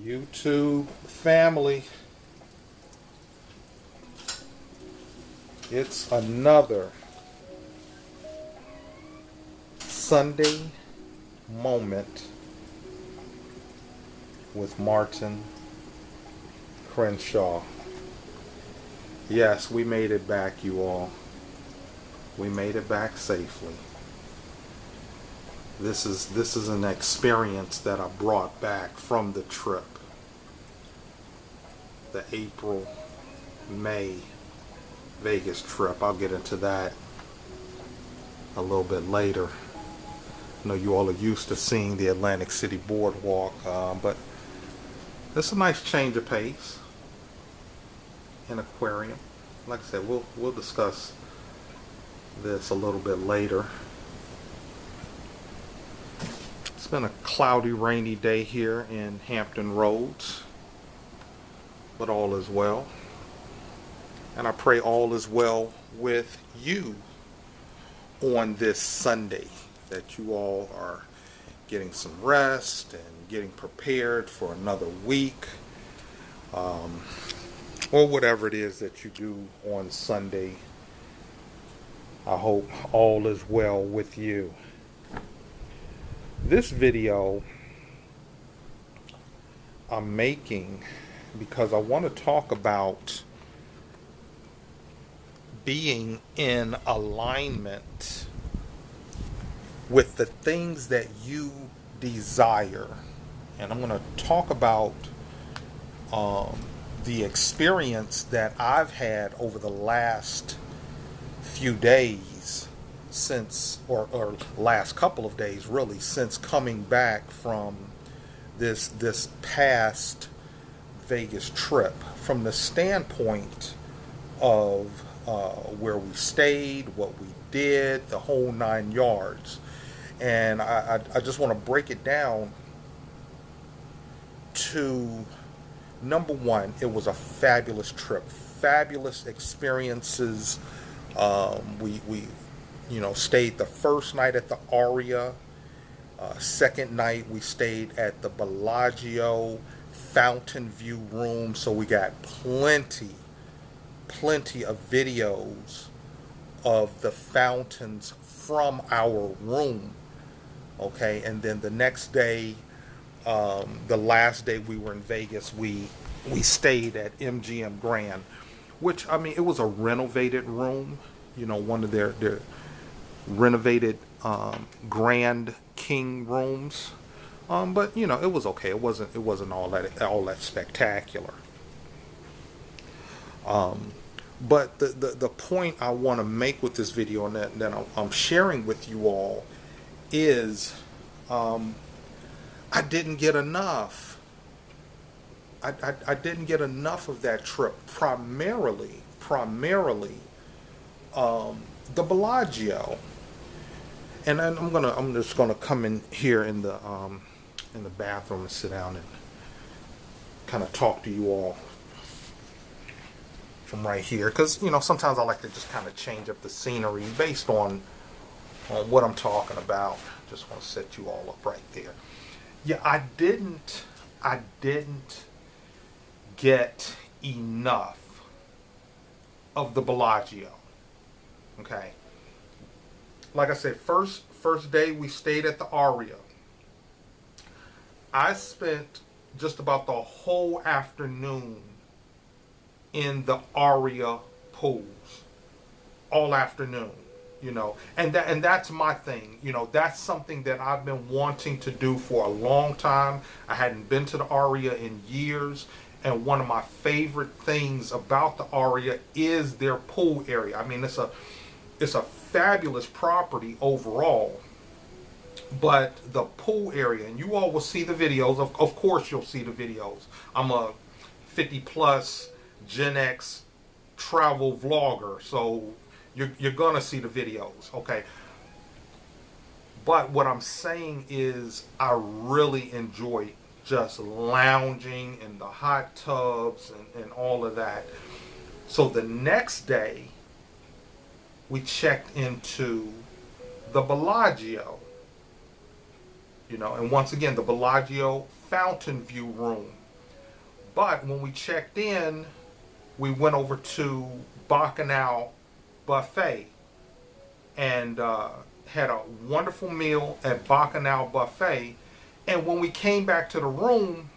YouTube family, it's another Sunday moment with Martin Crenshaw. Yes, we made it back, you all. We made it back safely. This is an experience that I brought back from the trip. The April, May Vegas trip. I'll get into that a little bit later. I know you all are used to seeing the Atlantic City boardwalk, but it's a nice change of pace. An aquarium. Like I said, we'll discuss this a little bit later. It's been a cloudy, rainy day here in Hampton Roads, but all is well. And I pray all is well with you on this Sunday, that you all are getting some rest and getting prepared for another week, or whatever it is that you do on Sunday. I hope all is well with you. This video I'm making because I want to talk about being in alignment with the things that you desire. And I'm going to talk about the experience that I've had over the last few days since, or last couple of days really, since coming back from this past Vegas trip, from the standpoint of where we stayed, what we did, the whole 9 yards. And I just want to break it down to, number one, it was a fabulous trip, fabulous experiences. We stayed the first night at the Aria. Second night we stayed at the Bellagio Fountain View room. So we got plenty of videos of the fountains from our room. Okay, and then the next day, the last day we were in Vegas, we stayed at MGM Grand, which, I mean, it was a renovated room, one of their renovated Grand King rooms, but it was okay. It wasn't all that spectacular. But the point I want to make with this video, and that I'm sharing with you all, is I didn't get enough. I didn't get enough of that trip. Primarily, the Bellagio. And then I'm just gonna come in here in the bathroom and sit down and kind of talk to you all from right here, because sometimes I like to just kind of change up the scenery based on what I'm talking about. Just want to set you all up right there. Yeah, I didn't get enough of the Bellagio. Okay. Like I said, first day we stayed at the Aria. I spent just about the whole afternoon in the Aria pools. All afternoon. And that's my thing. That's something that I've been wanting to do for a long time. I hadn't been to the Aria in years, and one of my favorite things about the Aria is their pool area. I mean, it's a fabulous property overall, but the pool area, and you all will see the videos. Of course, you'll see the videos. I'm a 50+ Gen X travel vlogger, so you're gonna see the videos, okay? But what I'm saying is, I really enjoy just lounging in the hot tubs and all of that. So the next day, we checked into the Bellagio. And once again, the Bellagio Fountain View room. But when we checked in, we went over to Bacchanal Buffet and had a wonderful meal at Bacchanal Buffet. And when we came back to the room,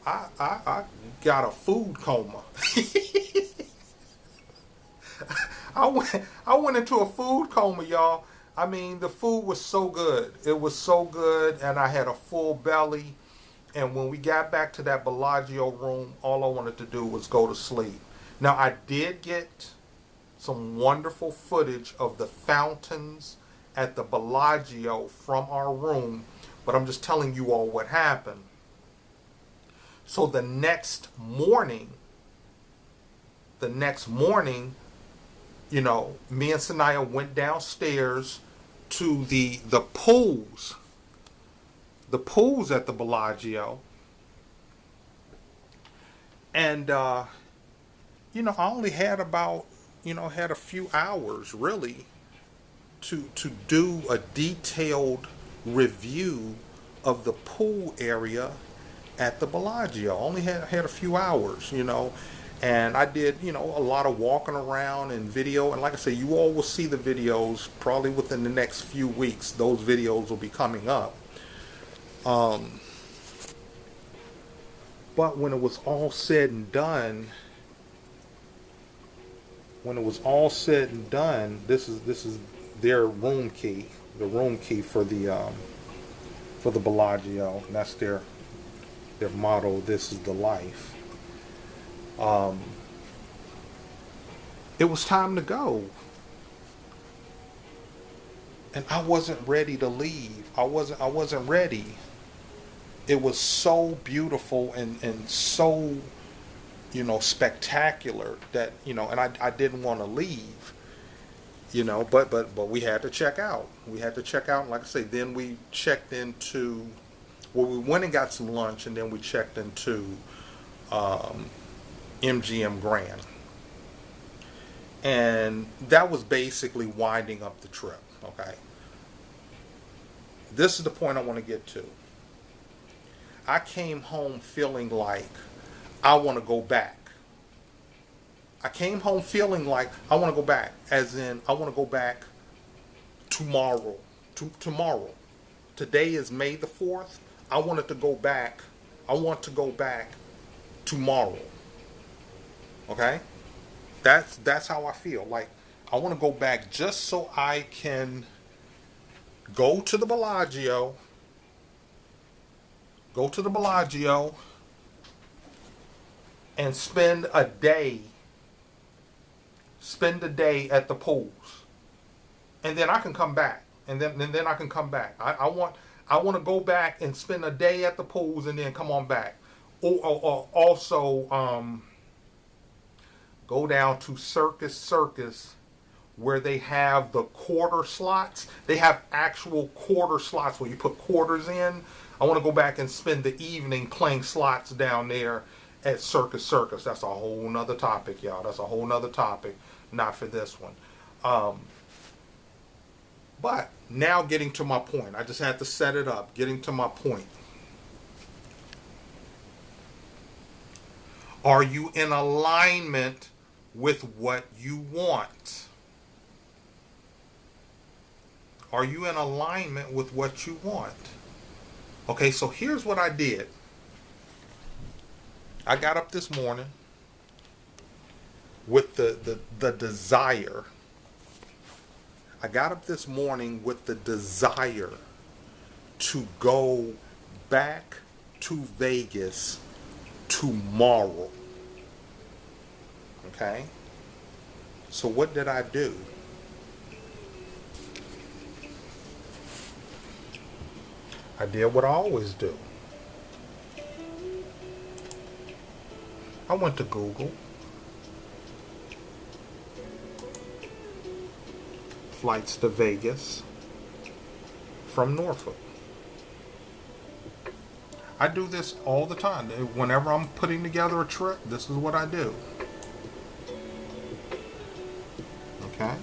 I got a food coma. I went into a food coma, y'all. I mean, the food was so good. It was so good, and I had a full belly. And when we got back to that Bellagio room, all I wanted to do was go to sleep. Now, I did get some wonderful footage of the fountains at the Bellagio from our room, but I'm just telling you all what happened. So the next morning, you know, me and Sanaya went downstairs to the pools at the Bellagio. And, you know, I only had about, had a few hours really to do a detailed review of the pool area at the Bellagio. I only had a few hours, and I did, a lot of walking around and video. And like I say, you all will see the videos probably within the next few weeks. Those videos will be coming up. But when it was all said and done, this is their room key, the room key for the Bellagio, and that's their motto. This is the life. It was time to go, and I wasn't ready to leave. I wasn't ready. It was so beautiful and so, spectacular that, and I didn't want to leave, but we had to check out. And like I say, then we checked into, we went and got some lunch, and then we checked into MGM Grand. And that was basically winding up the trip, okay? This is the point I want to get to. I came home feeling like I want to go back. I came home feeling like I want to go back, as in I want to go back tomorrow. Tomorrow. Today is May the 4th. I want to go back tomorrow. Okay? That's how I feel. Like, I want to go back just so I can go to the Bellagio and spend a day at the pools, and then I can come back, I want to go back and spend a day at the pools and then come on back, or also go down to Circus where they have the quarter slots. They have actual quarter slots where you put quarters in. I want to go back and spend the evening playing slots down there at Circus. That's a whole nother topic, y'all. That's a whole nother topic. Not for this one. But now getting to my point. I just had to set it up. Getting to my point. Are you in alignment with what you want? Are you in alignment with what you want? Okay, so here's what I did. I got up this morning with the desire. I got up this morning with the desire to go back to Vegas tomorrow. Okay? So what did I do? I did what I always do. I went to Google. Flights to Vegas from Norfolk. I do this all the time. Whenever I'm putting together a trip, this is what I do. Okay?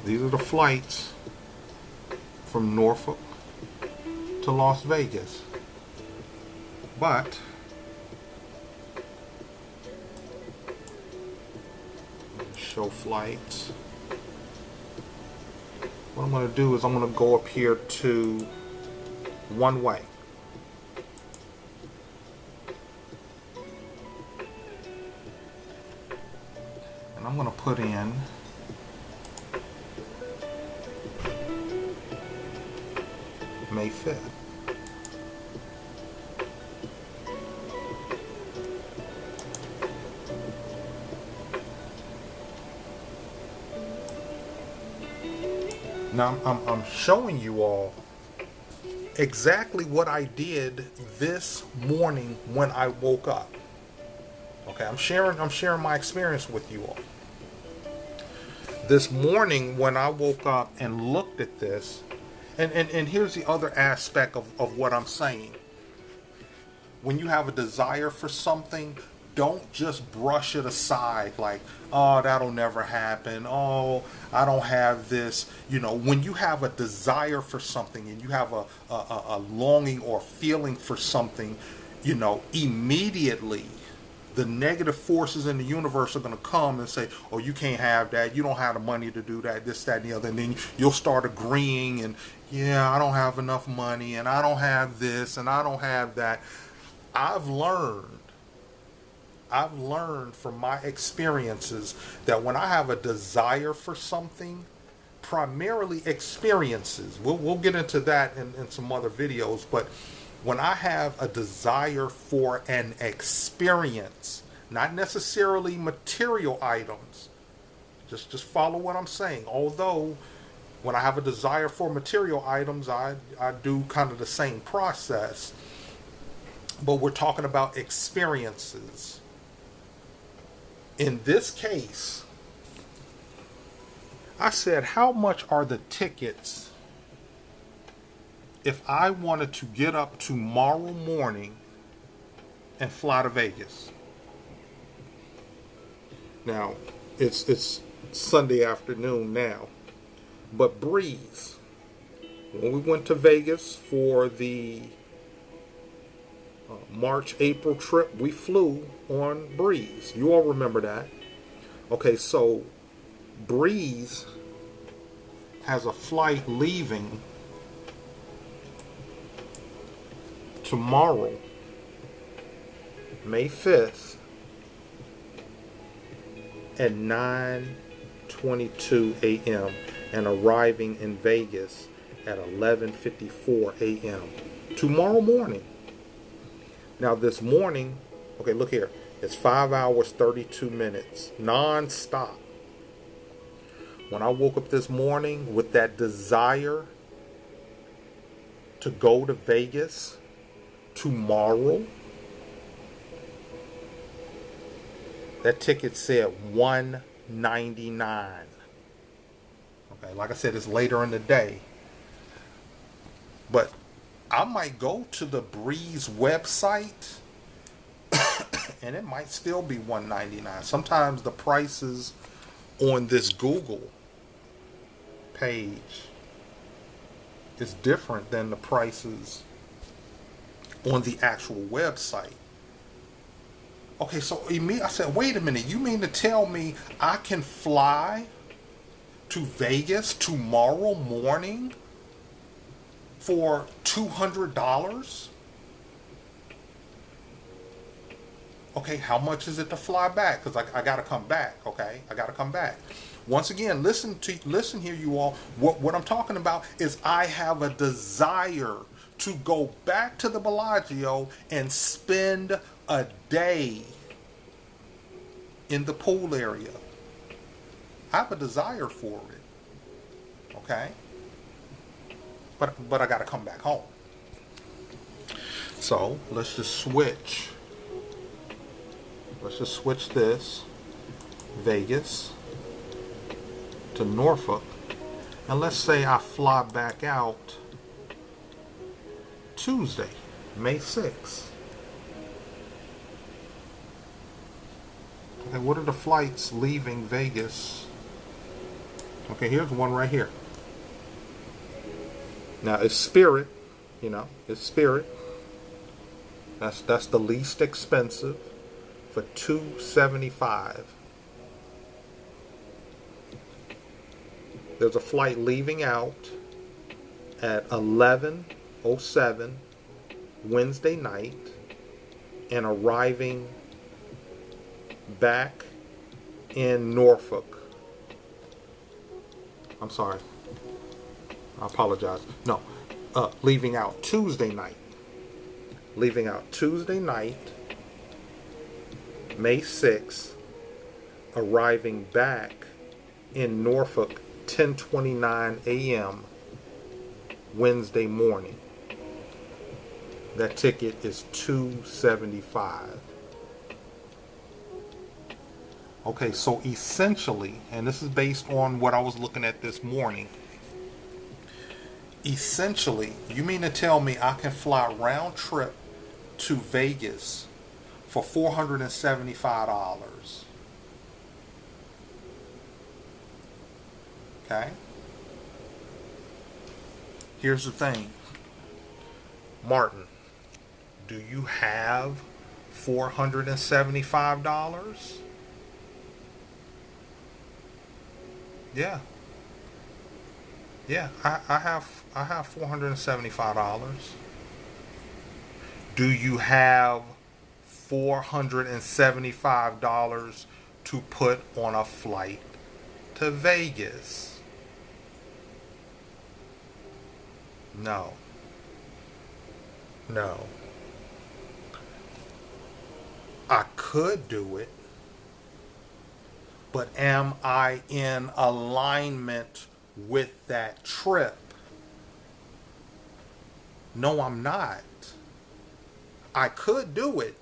These are the flights from Norfolk to Las Vegas. But show flights. What I'm going to do is I'm going to go up here to one way. And I'm going to put in May 5th. Now I'm showing you all exactly what I did this morning when I woke up. Okay, I'm sharing my experience with you all. This morning when I woke up and looked at this, and here's the other aspect of what I'm saying. When you have a desire for something, don't just brush it aside like, oh, that'll never happen. Oh, I don't have this. You know, when you have a desire for something and you have a longing or feeling for something, you know, immediately the negative forces in the universe are going to come and say, oh, you can't have that. You don't have the money to do that, this, that, and the other. And then you'll start agreeing and, yeah, I don't have enough money and I don't have this and I don't have that. I've learned from my experiences that when I have a desire for something, primarily experiences, we'll get into that in some other videos, but when I have a desire for an experience, not necessarily material items, just follow what I'm saying. Although when I have a desire for material items, I do kind of the same process. But we're talking about experiences. In this case, I said, how much are the tickets if I wanted to get up tomorrow morning and fly to Vegas? Now, it's Sunday afternoon now, but Breeze, when we went to Vegas for the March-April trip, we flew on Breeze. You all remember that. Okay, so Breeze has a flight leaving tomorrow, May 5th at 9:22 a.m. and arriving in Vegas at 11:54 a.m. tomorrow morning. Now this morning, okay, look here. It's 5 hours, 32 minutes, non-stop. When I woke up this morning with that desire to go to Vegas tomorrow, that ticket said $199. Okay, like I said, it's later in the day. But I might go to the Breeze website and it might still be $199. Sometimes the prices on this Google page is different than the prices on the actual website. Okay, so I said, wait a minute, you mean to tell me I can fly to Vegas tomorrow morning for $200? Okay, how much is it to fly back? Because I got to come back, okay? I got to come back. Once again, listen here, you all. What I'm talking about is I have a desire to go back to the Bellagio and spend a day in the pool area. I have a desire for it, okay? But I got to come back home. So let's just switch. Let's just switch this Vegas to Norfolk, and let's say I fly back out Tuesday, May 6th. Okay, what are the flights leaving Vegas? Okay, here's one right here. Now it's Spirit, it's Spirit. That's the least expensive for $275. There's a flight leaving out at 11:07 Wednesday night and arriving back in Norfolk. I'm sorry. I apologize. No, leaving out Tuesday night. Leaving out Tuesday night, May 6th, arriving back in Norfolk 10:29 a.m. Wednesday morning. That ticket is $275. Okay, so essentially, and this is based on what I was looking at this morning, essentially, you mean to tell me I can fly round trip to Vegas for $475? Okay? Here's the thing. Martin, do you have $475? Yeah. Yeah, I have $475. Do you have $475 to put on a flight to Vegas? No. No. I could do it, but am I in alignment with that trip? No, I'm not. I could do it.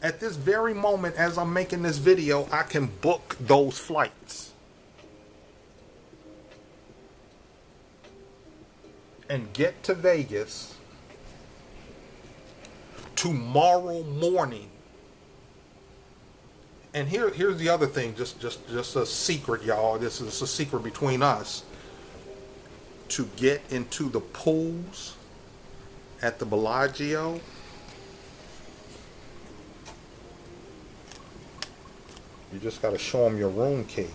At this very moment, as I'm making this video, I can book those flights and get to Vegas tomorrow morning. And here's the other thing, just a secret, y'all. This is a secret between us. To get into the pools at the Bellagio, you just got to show them your room key.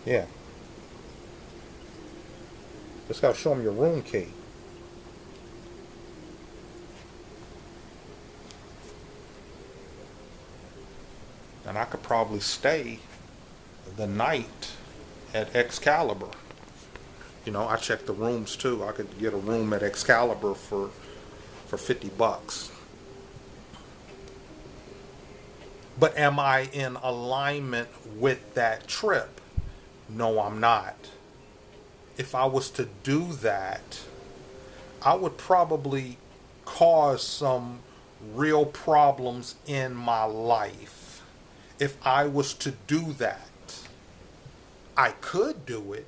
Yeah. Just got to show them your room key. And I could probably stay the night at Excalibur. You know, I checked the rooms too. I could get a room at Excalibur for $50. But am I in alignment with that trip? No, I'm not. If I was to do that, I would probably cause some real problems in my life. If I was to do that, I could do it.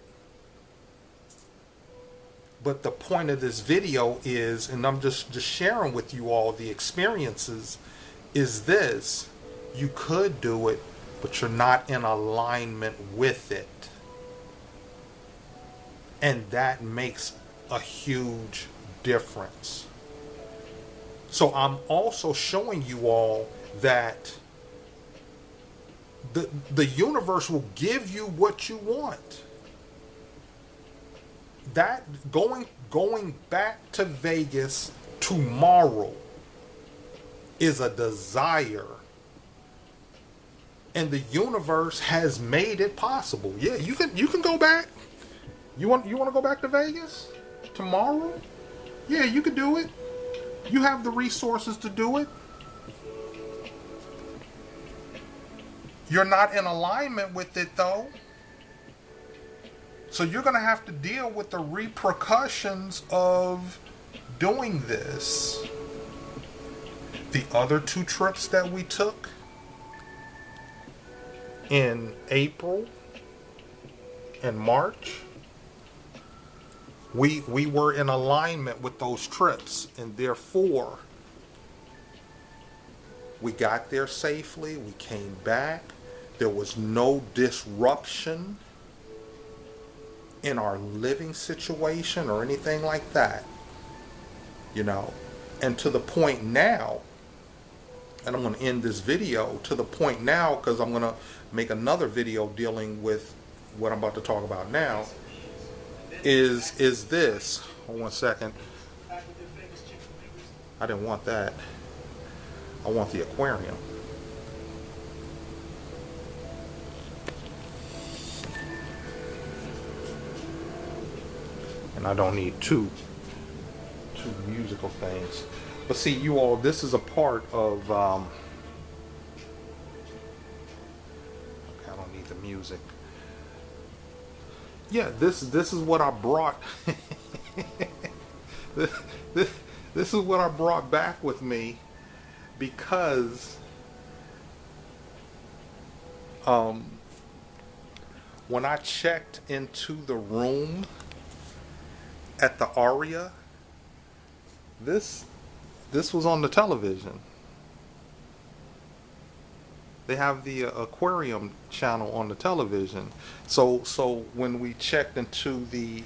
But the point of this video is, and I'm just sharing with you all the experiences, is this: you could do it, but you're not in alignment with it. And that makes a huge difference. So I'm also showing you all that the universe will give you what you want. That going back to Vegas tomorrow is a desire, and the universe has made it possible. Yeah, you can go back. You want to go back to Vegas tomorrow? Yeah, you could do it. You have the resources to do it. You're not in alignment with it though. So you're going to have to deal with the repercussions of doing this. The other two trips that we took in April and March, we were in alignment with those trips, and therefore we got there safely. We came back. There was no disruption in our living situation or anything like that, you know. And to the point now, and I'm going to end this video to the point now, because I'm going to make another video dealing with what I'm about to talk about now, is this. Hold 1 second. I didn't want that. I want the aquarium. And I don't need two musical things. But see, you all, this is a part of okay, I don't need the music. Yeah, this is what I brought. this is what I brought back with me, because when I checked into the room at the Aria, this was on the television. They have the aquarium channel on the television. So when we checked into the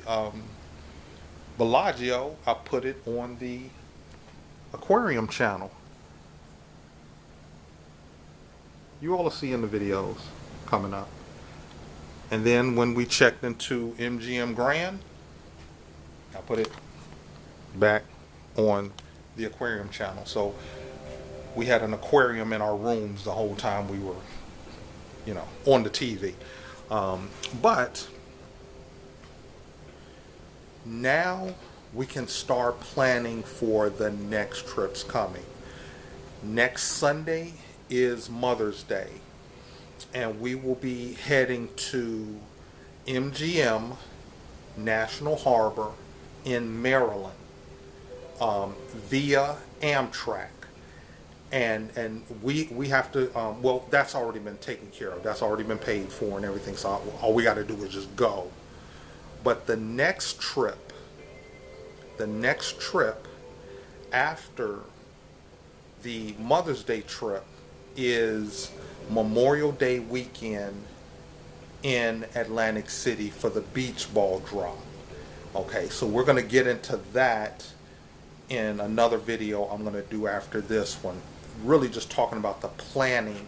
Bellagio, I put it on the aquarium channel. You all will see in the videos coming up. And then when we checked into MGM Grand, I put it back on the aquarium channel. So we had an aquarium in our rooms the whole time we were, you know, on the TV. But now we can start planning for the next trips coming. Next Sunday is Mother's Day, and we will be heading to MGM National Harbor in Maryland via Amtrak. And we have to, well, that's already been taken care of. That's already been paid for and everything. So all we got to do is just go. But the next trip after the Mother's Day trip is Memorial Day weekend in Atlantic City for the beach ball drop. Okay, so we're going to get into that in another video I'm going to do after this one. Really just talking about the planning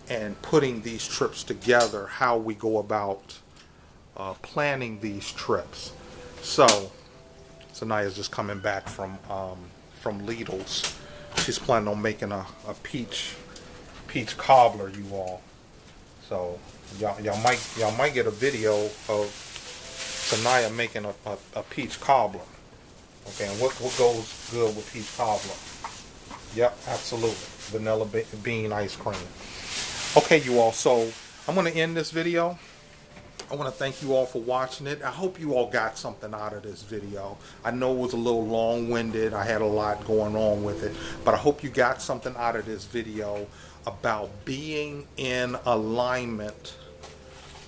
and putting these trips together, how we go about planning these trips. So Sanaya's just coming back from Lidl's. She's planning on making a peach cobbler, you all. So y'all might get a video of Sanaya making a peach cobbler. Okay, and what goes good with peach cobbler? Yep, absolutely. Vanilla bean ice cream. Okay, you all, so I'm going to end this video. I want to thank you all for watching it. I hope you all got something out of this video. I know it was a little long-winded. I had a lot going on with it. But I hope you got something out of this video about being in alignment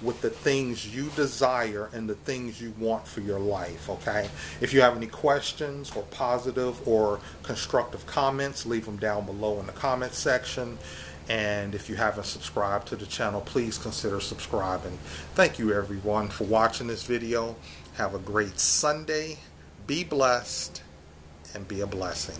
with the things you desire and the things you want for your life, okay? If you have any questions or positive or constructive comments, leave them down below in the comment section. And if you haven't subscribed to the channel, please consider subscribing. Thank you everyone for watching this video. Have a great Sunday. Be blessed and be a blessing.